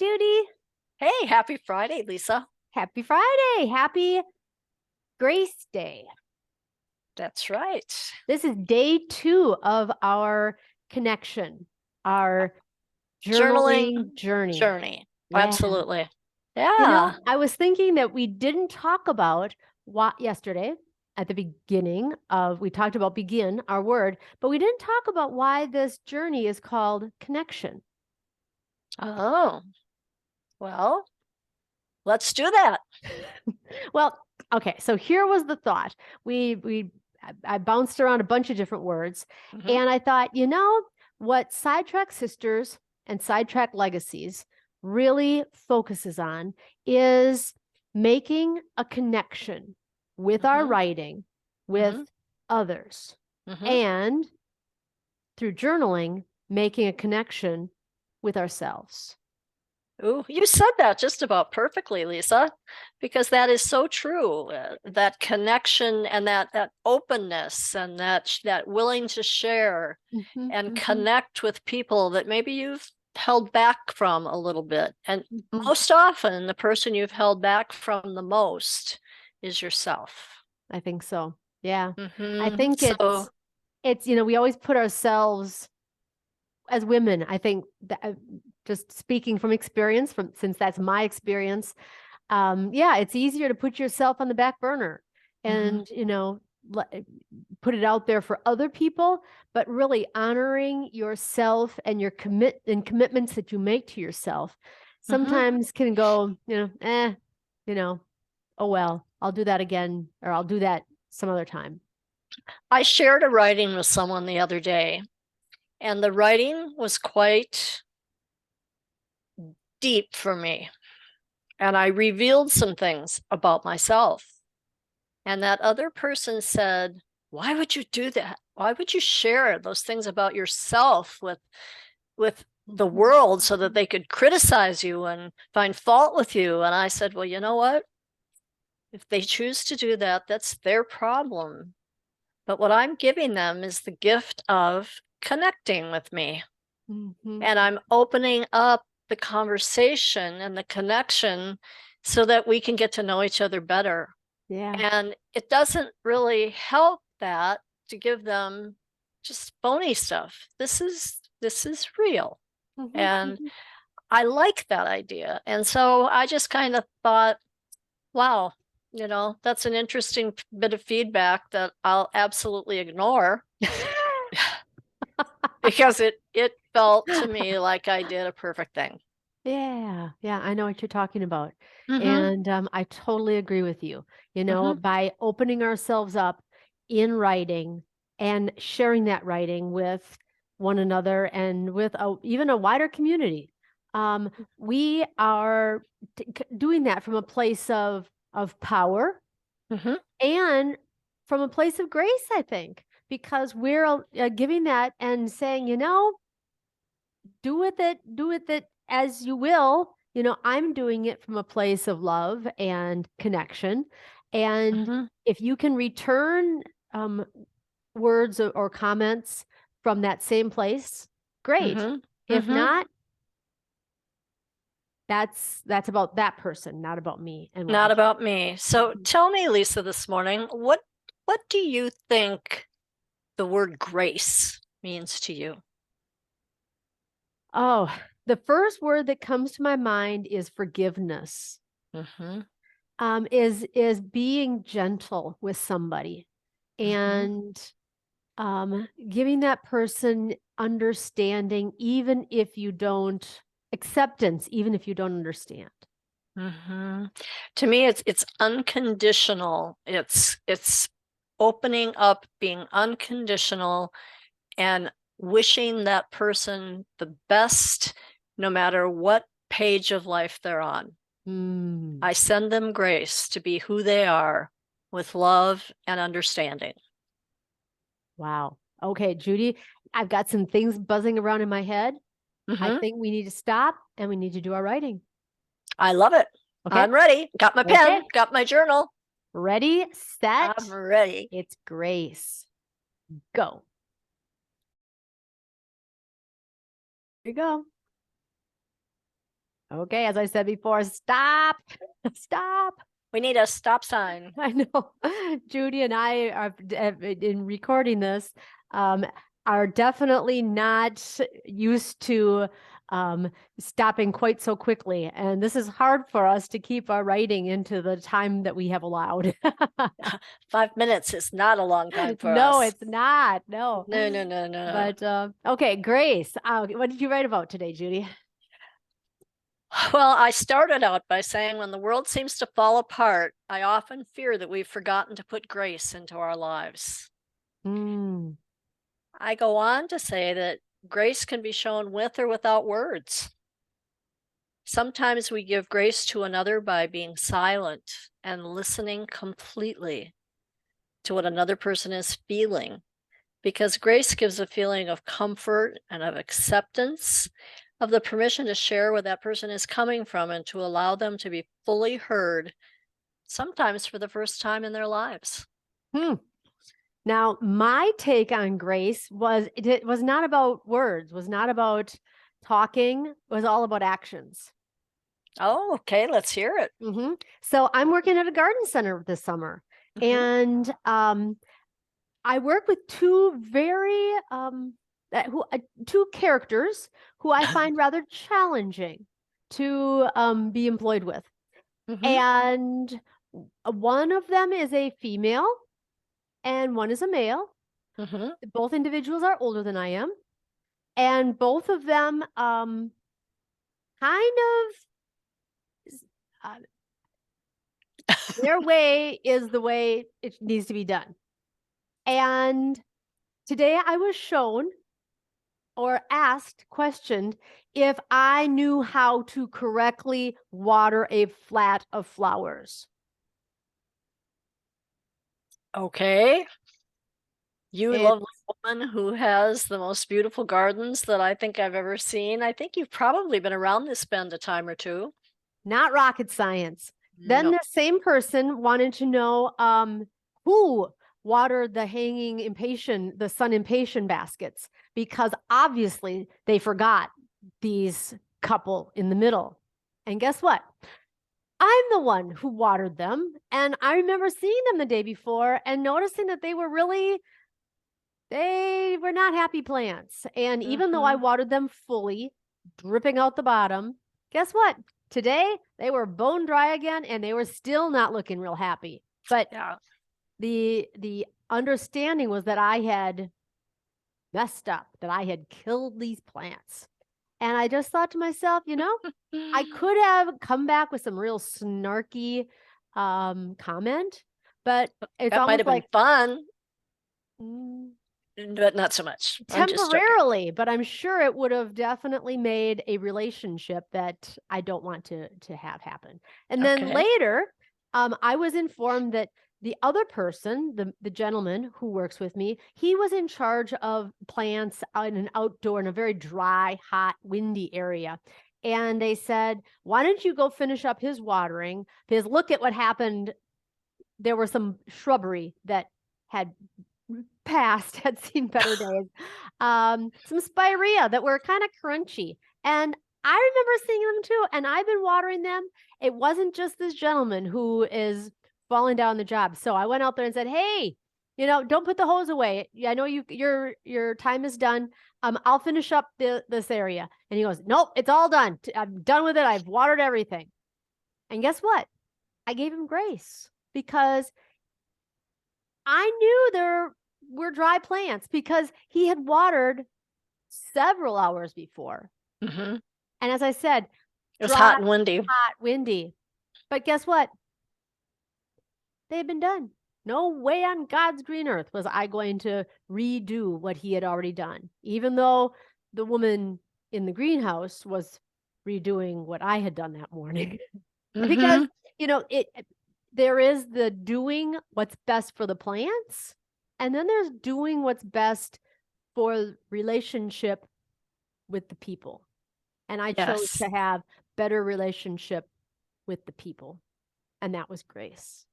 Judy. Hey, happy Friday, Lisa. Happy Friday. Happy Grace Day. That's right. This is day 2 of our connection, our journaling journey. Yeah. Absolutely. You know, Yeah. I was thinking that we didn't talk about what yesterday at the beginning of, we talked about begin, our word, but we didn't talk about why this journey is called connection. Oh, well, let's do that. Well, okay, so here was the thought. I bounced around a bunch of different words, Mhm. and I thought, what Sidetrack Sisters and Sidetrack Legacies really focuses on is making a connection with our Mhm. writing, with Mhm. others, Mhm. and through journaling, making a connection with ourselves. Ooh, you said that just about perfectly, Lisa, because that is so true. That connection and that openness and that willing to share Mhm, and mhm, connect with people that maybe you've held back from a little bit. And mhm. most often, the person you've held back from the most is yourself. I think so. Yeah. I Mm-hmm. think So, it's we always put ourselves as women. I think that just speaking from experience, from since that's my experience, yeah, it's easier to put yourself on the back burner mhm. and put it out there for other people, but really honoring yourself and your commitments that you make to yourself Mhm. sometimes can go, you know, oh well, I'll do that again, or I'll do that some other time. I shared a writing with someone the other day, and the writing was quite deep for me. And I revealed some things about myself. And that other person said, "Why would you do that? Why would you share those things about yourself with the Mhm. world so that they could criticize you and find fault with you?" And I said, "Well, you know what? If they choose to do that, that's their problem. But what I'm giving them is the gift of connecting with me. Mhm. And I'm opening up the conversation and the connection so that we can get to know each other better." Yeah. And it doesn't really help that to give them just phony stuff. This is real. Mhm, And mhm. I like that idea. And so I just kind of thought, wow, that's an interesting bit of feedback that I'll absolutely ignore because it felt to me like I did a perfect thing. Yeah, yeah, I know what you're talking about. Mhm. And I totally agree with you. Mhm. By opening ourselves up in writing and sharing that writing with one another and with even a wider community, we are doing that from a place of power Mhm. and from a place of grace, I think, because we're giving that and saying, do with it as you will. I'm doing it from a place of love and connection. And Mhm. if you can return um, words or comments from that same place, great. Mhm. If Mhm. not, that's about that person, not about me and what I Not about me. So do. tell me, Lisa, this morning, what do you think the word grace means to you? Oh, the first word that comes to my mind is forgiveness. Mm-hmm. Is being gentle with somebody Mm-hmm. and giving that person understanding, even if you don't acceptance, even if you don't understand. Mm-hmm. To me, it's unconditional. It's opening up, being unconditional, and wishing that person the best, no matter what page of life they're on. Mm, I send them grace to be who they are with love and understanding. wow. Okay, Judy, I've got some things buzzing around in my head. I Mm-hmm. think we need to stop and we need to do our writing. I love it. Okay. I'm ready. Got my Okay. pen, got my journal. Ready, I'm set. ready. It's Grace. Go. Here you go. Okay, as I said before, stop, stop. We need a stop sign. I know Judy and I are in recording this, are definitely not used to stopping quite so quickly. And this is hard for us to keep our writing into the time that we have allowed. 5 minutes is not a long time for No, us. it's not. No. No. But okay, Grace, what did you write about today, Judy? Well, I started out by saying when the world seems to fall apart, I often fear that we've forgotten to put grace into our lives. Mm. I go on to say that grace can be shown with or without words. Sometimes we give grace to another by being silent and listening completely to what another person is feeling, because grace gives a feeling of comfort and of acceptance, of the permission to share where that person is coming from and to allow them to be fully heard, sometimes for the first time in their lives. Now, my take on grace was it was not about words, was not about talking, it was all about actions. Oh, okay, let's hear it. So I'm working at a garden center this summer, and I work with two very two characters who I find rather challenging to be employed with. And one of them is a female and one is a male. Both individuals are older than I am. And both of them kind of their way is the way it needs to be done. And today I was shown or asked, questioned, if I knew how to correctly water a flat of flowers. Okay. You lovely woman who has the most beautiful gardens that I think I've ever seen. I think you've probably been around this bend a time or two. Not rocket science. Then the same person wanted to know who watered the hanging impatient, the sun impatient baskets, because obviously they forgot these couple in the middle. And guess what? I'm the one who watered them. And I remember seeing them the day before and noticing that they were not happy plants. And even though I watered them fully, dripping out the bottom, guess what? Today they were bone dry again and they were still not looking real happy. But the understanding was that I had messed up, that I had killed these plants. And I just thought to myself, I could have come back with some real snarky comment, but it's that might have been fun. But not so much. Temporarily, but I'm sure it would have definitely made a relationship that I don't want to have happen. And then later, I was informed that the other person, the gentleman who works with me, he was in charge of plants in an outdoor in a very dry, hot, windy area. And they said, why don't you go finish up his watering? Because look at what happened. There were some shrubbery that had passed, had seen better days. Some spirea that were kind of crunchy. And I remember seeing them too. And I've been watering them. It wasn't just this gentleman who is falling down the job. So I went out there and said, hey, don't put the hose away. I know your time is done. I'll finish up this area. And he goes, nope, it's all done. I'm done with it. I've watered everything. And guess what? I gave him grace because I knew there were dry plants because he had watered several hours before. And as I said, it was hot and windy. Hot, windy. But guess what? They had been done. No way on God's green earth was I going to redo what he had already done, even though the woman in the greenhouse was redoing what I had done that morning. Because, there is the doing what's best for the plants, and then there's doing what's best for relationship with the people. And I chose to have better relationship with the people. And that was grace.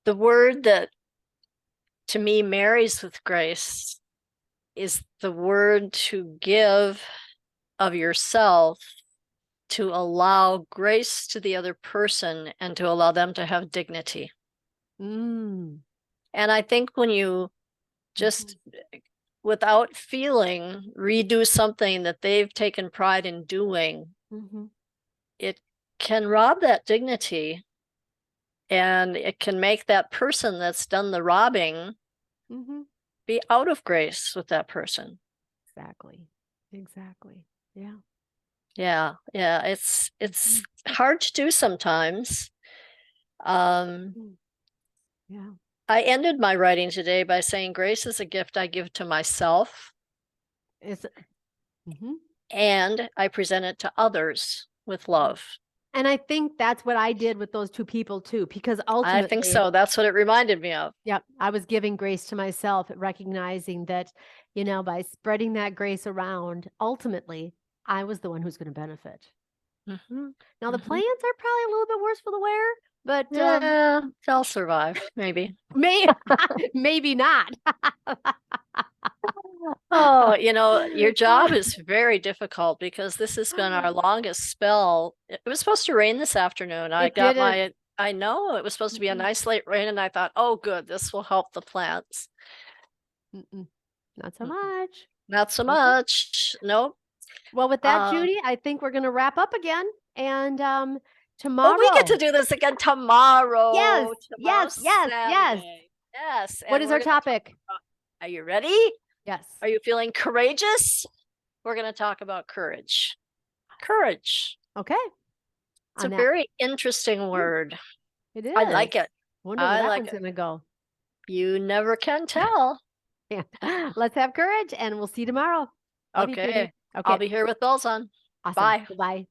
The word that to me marries with grace is the word to give of yourself to allow grace to the other person and to allow them to have dignity. Mm. And I think when you just without feeling redo something that they've taken pride in doing, Mm-hmm. it can rob that dignity, and it can make that person that's done the robbing Mm-hmm. be out of grace with that person. Exactly. Exactly. Yeah. Yeah, yeah, it's hard to do sometimes. Mm. Yeah. I ended my writing today by saying grace is a gift I give to myself, It's mm-hmm. and I present it to others with love. And I think that's what I did with those two people too, because I think ultimately, so. That's what it reminded me of. yep, I was giving grace to myself, recognizing that, by spreading that grace around, ultimately, I was the one who's going to benefit. Mhm, Now, the mhm. plants are probably a little bit worse for the wear, but Yeah, they'll survive, maybe. maybe not. Oh, your job is very difficult because this has been our longest spell. It was supposed to rain this afternoon. It didn't. I know it was supposed to be a Mhm. nice late rain, and I thought, oh, good, this will help the plants. Mm-mm. Not so Mm, much. Not so Okay. much. Nope. Well, with that, Uh, Judy, I think we're going to wrap up again. And oh, we get tomorrow, to do this again tomorrow. yes, Tomorrow's yes, yes. Saturday. Yes, What and is we're our gonna talk topic? about, are you ready? Yes. Are you feeling courageous? We're gonna talk about courage. Courage. Okay. It's a On that. very interesting word. It I is. like it. Wonder where I that like one's it. going to go. You never can tell. Yeah. Let's have courage and we'll see you tomorrow. Love you, Judy. Okay. I'll Okay. be here with bells on. Awesome. Bye. Goodbye.